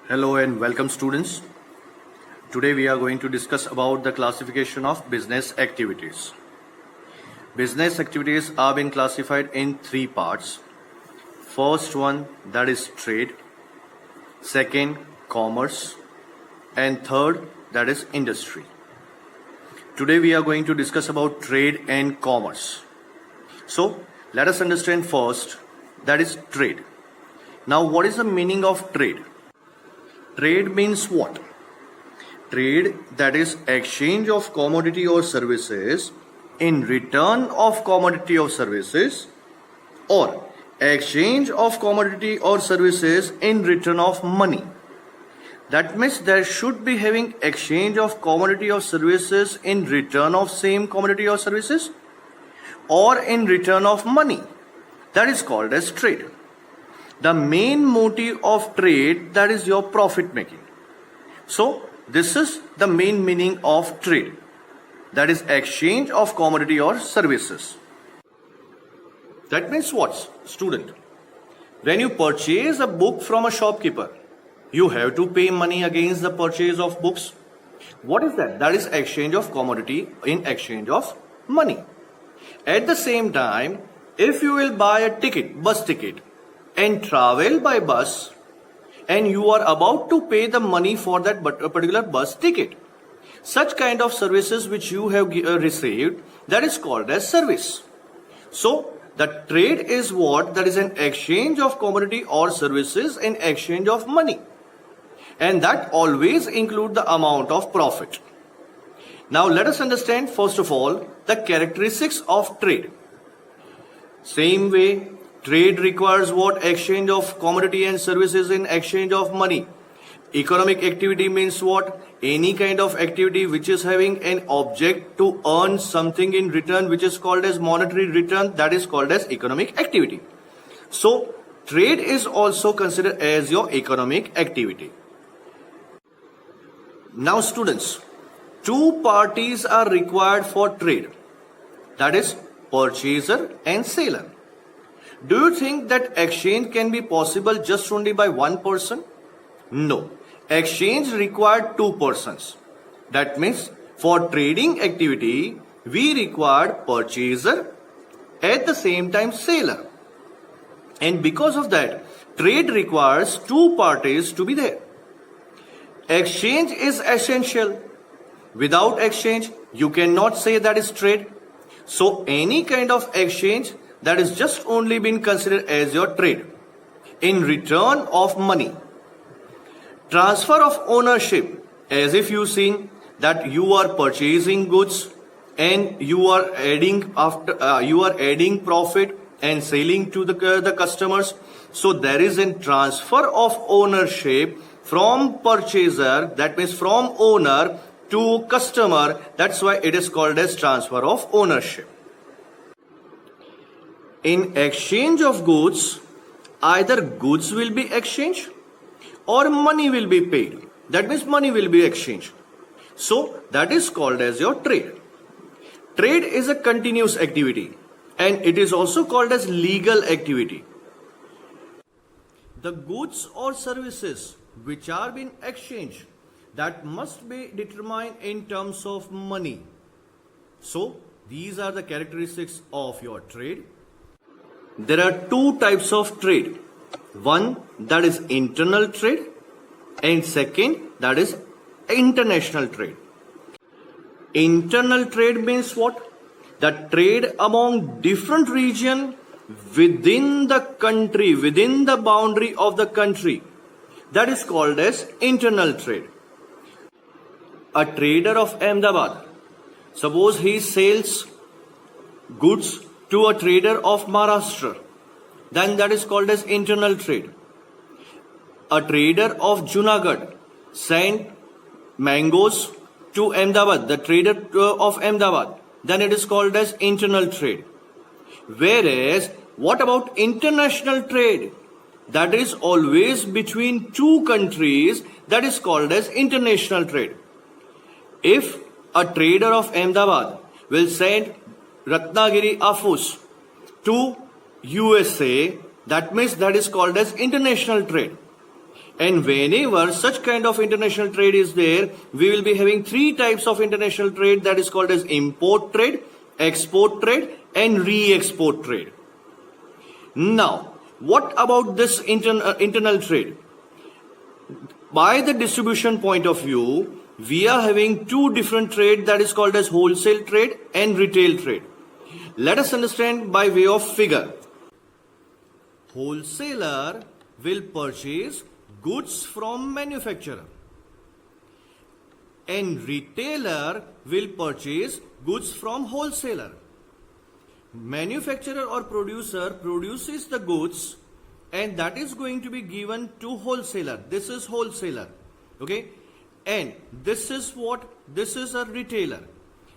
Hello and welcome students. Today we are going to discuss about the classification of business activities. Business activities are being classified in three parts. First one, that is trade. Second, commerce. And third, that is industry. Today we are going to discuss about trade and commerce. So let us understand first, that is trade. Now what is the meaning of trade? Trade means what? Trade, that is exchange of commodity or services in return of commodity or services, or exchange of commodity or services in return of money. That means there should be having exchange of commodity or services in return of same commodity or services, or in return of money. That is called as trade. The main motive of trade, that is your profit making. So this is the main meaning of trade, that is exchange of commodity or services. That means what, student? When you purchase a book from a shopkeeper, you have to pay money against the purchase of books. What is that? That is exchange of commodity in exchange of money. At the same time, if you will buy a ticket, bus ticket, and travel by bus, and you are about to pay the money for that particular bus ticket, such kind of services which you have received, that is called as service. So the trade is what? That is an exchange of commodity or services in exchange of money, and that always include the amount of profit. Now let us understand first of all the characteristics of trade. Same way, trade requires what? Exchange of commodity and services in exchange of money. Economic activity means what? Any kind of activity which is having an object to earn something in return, which is called as monetary return, that is called as economic activity. So trade is also considered as your economic activity. Now students, two parties are required for trade, that is purchaser and seller. Do you think that exchange can be possible just only by one person? No. Exchange required two persons. That means for trading activity, we require purchaser, at the same time seller. And because of that, trade requires two parties to be there. Exchange is essential. Without exchange, you cannot say that is trade. So any kind of exchange, that is just only been considered as your trade in return of money. Transfer of ownership, as if you seen that you are purchasing goods and you are adding profit and selling to the customers. So there is a transfer of ownership from purchaser, that means from owner to customer. That's why it is called as transfer of ownership. In exchange of goods, either goods will be exchanged or money will be paid. That means money will be exchanged. So that is called as your trade. Trade is a continuous activity and it is also called as legal activity. The goods or services which are being exchanged, that must be determined in terms of money. So these are the characteristics of your trade. There are two types of trade. One, that is internal trade, and second, that is international trade. Internal trade means what? The trade among different regions within the country, within the boundary of the country. That is called as internal trade. A trader of Ahmedabad, suppose he sells goods to a trader of Maharashtra, then that is called as internal trade. A trader of Junagadh sent mangoes to Ahmedabad, the trader of Ahmedabad, then it is called as internal trade. Whereas, what about international trade? That is always between two countries, that is called as international trade. If a trader of Ahmedabad will send Ratnagiri Afus to USA, that means that is called as international trade. And whenever such kind of international trade is there, we will be having three types of international trade, that is called as import trade, export trade, and re-export trade. Now, what about this internal trade? By the distribution point of view, we are having two different trade, that is called as wholesale trade and retail trade. Let us understand by way of figure. Wholesaler will purchase goods from manufacturer, and retailer will purchase goods from wholesaler. Manufacturer or producer produces the goods, and that is going to be given to wholesaler. This is wholesaler, okay? And this is what? This is a retailer.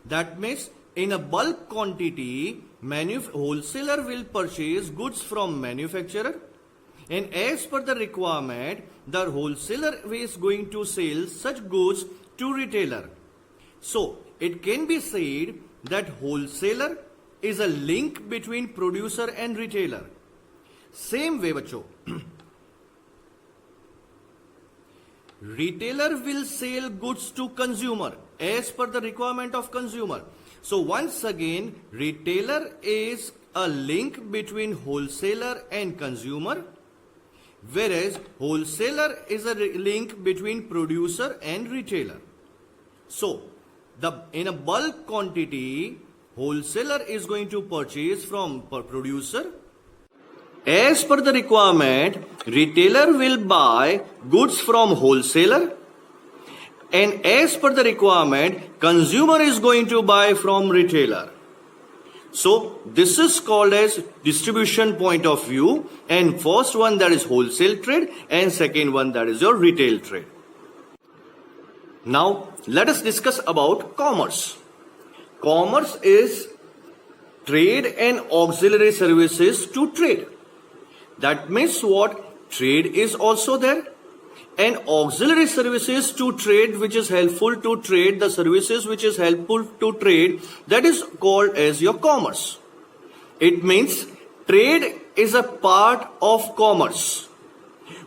That means in a bulk quantity, wholesaler will purchase goods from manufacturer, and as per the requirement, the wholesaler is going to sell such goods to retailer. So it can be said that wholesaler is a link between producer and retailer. Same way, bacho. Retailer will sell goods to consumer as per the requirement of consumer. So once again, retailer is a link between wholesaler and consumer, whereas wholesaler is a link between producer and retailer. So in a bulk quantity, wholesaler is going to purchase from producer. As per the requirement, retailer will buy goods from wholesaler, and as per the requirement, consumer is going to buy from retailer. So this is called as distribution point of view, and first one, that is wholesale trade, and second one, that is your retail trade. Now let us discuss about commerce. Commerce is trade and auxiliary services to trade. That means what? Trade is also there, and auxiliary services to trade, which is helpful to trade, the services which is helpful to trade, that is called as your commerce. It means trade is a part of commerce.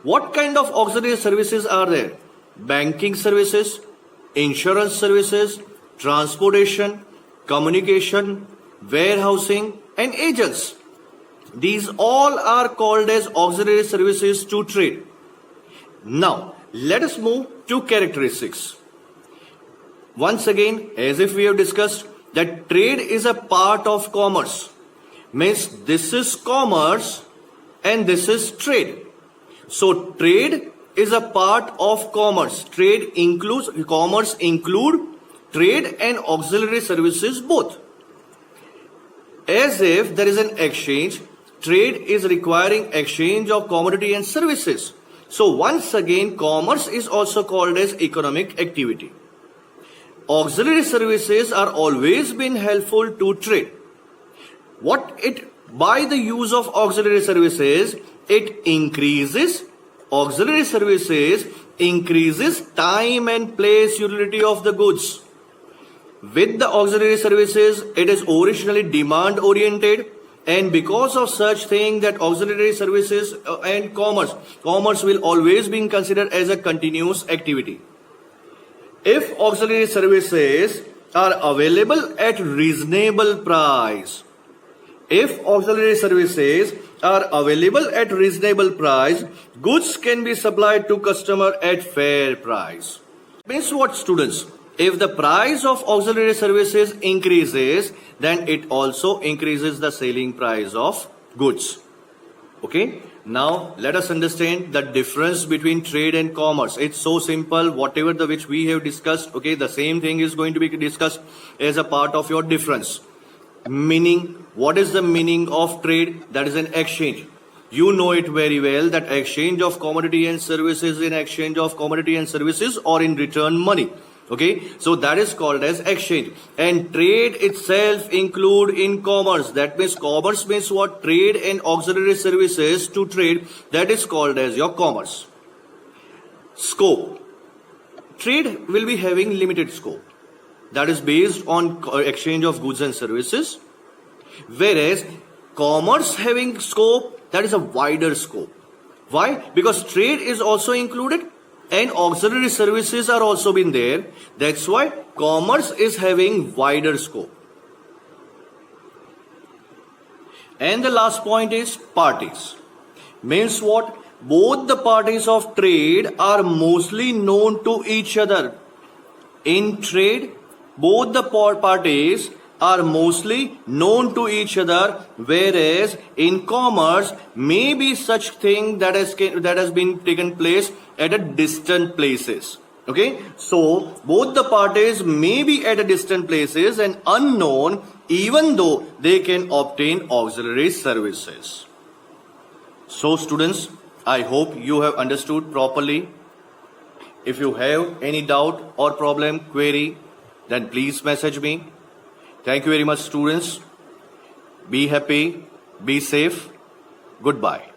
What kind of auxiliary services are there? Banking services, insurance services, transportation, communication, warehousing, and agents. These all are called as auxiliary services to trade. Now, let us move to characteristics. Once again, as if we have discussed, that trade is a part of commerce. Means this is commerce and this is trade. So, trade is a part of commerce. Commerce include trade and auxiliary services both. As if there is an exchange, trade is requiring exchange of commodity and services. So once again, commerce is also called as economic activity. Auxiliary services are always been helpful to trade. By the use of auxiliary services, auxiliary services increases time and place utility of the goods. With the auxiliary services, it is originally demand oriented, and because of such thing, that auxiliary services and commerce will always be considered as a continuous activity. If auxiliary services are available at reasonable price, goods can be supplied to customer at fair price. Means what, students? If the price of auxiliary services increases, then it also increases the selling price of goods. Okay. Now let us understand the difference between trade and commerce. It's so simple. Whatever which we have discussed, okay, the same thing is going to be discussed as a part of your difference. Meaning, what is the meaning of trade? That is an exchange. You know it very well, that exchange of commodity and services in exchange of commodity and services or in return money. Okay, so that is called as exchange. And trade itself include in commerce. That means commerce means what? Trade and auxiliary services to trade. That is called as your commerce. Scope. Trade will be having limited scope. That is based on exchange of goods and services. Whereas commerce having scope, that is a wider scope. Why? Because trade is also included and auxiliary services are also been there. That's why commerce is having wider scope. And the last point is parties. Means what? Both the parties of trade are mostly known to each other. In trade, both the parties are mostly known to each other, whereas in commerce may be such thing that has been taken place at a distant places. Okay, so both the parties may be at a distant places and unknown, even though they can obtain auxiliary services. So students, I hope you have understood properly. If you have any doubt or problem, query, then please message me. Thank you very much, students. Be happy, be safe. Goodbye.